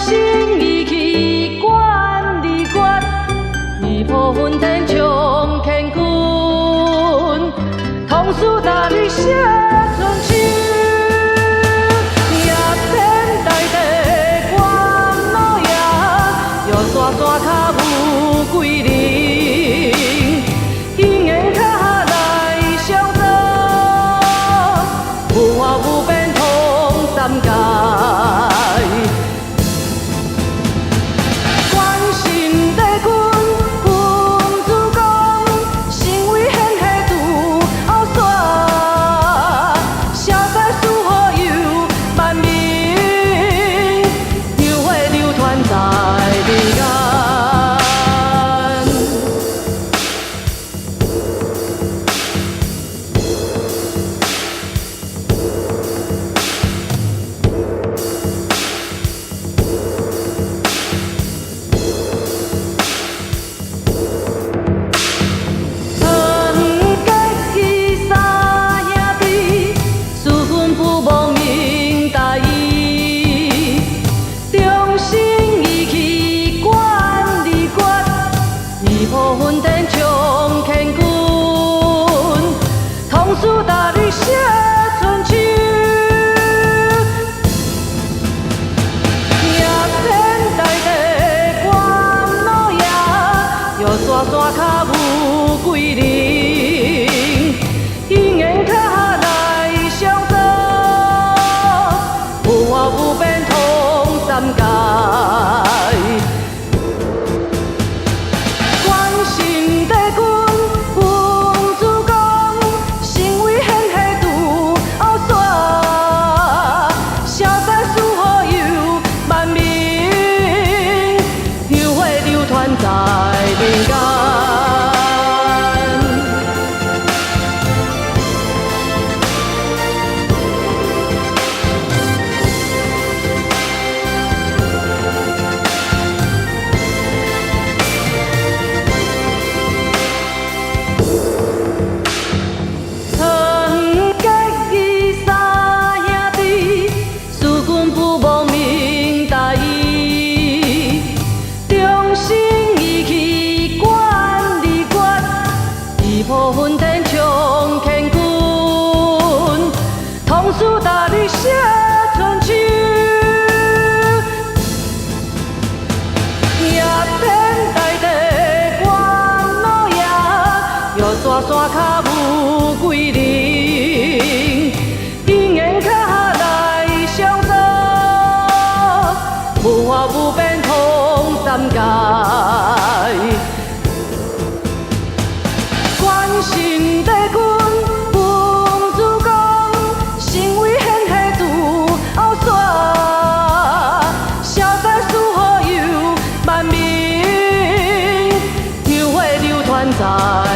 心意气管理关，一破昏天冲乾坤，同事大你写春秋。叶天大地关老爷，又山山脚有几人？因缘脚来相走，有花有变通三界。 破昏天冲乾坤，同事大你写春秋。叶天大地关老爷，又山山脚有几人？因缘脚来相走，有花有变通三界。 在人间。团结义三兄弟，四君不忘明大义，忠心。 破昏天冲乾坤，同事大你写春秋。叶天大地关老爷，又山山脚有几人？因缘脚来相走，有花有变通三界。 心帝君，文主公，身为显赫拄后山，潇洒事好游万民，香火流传在。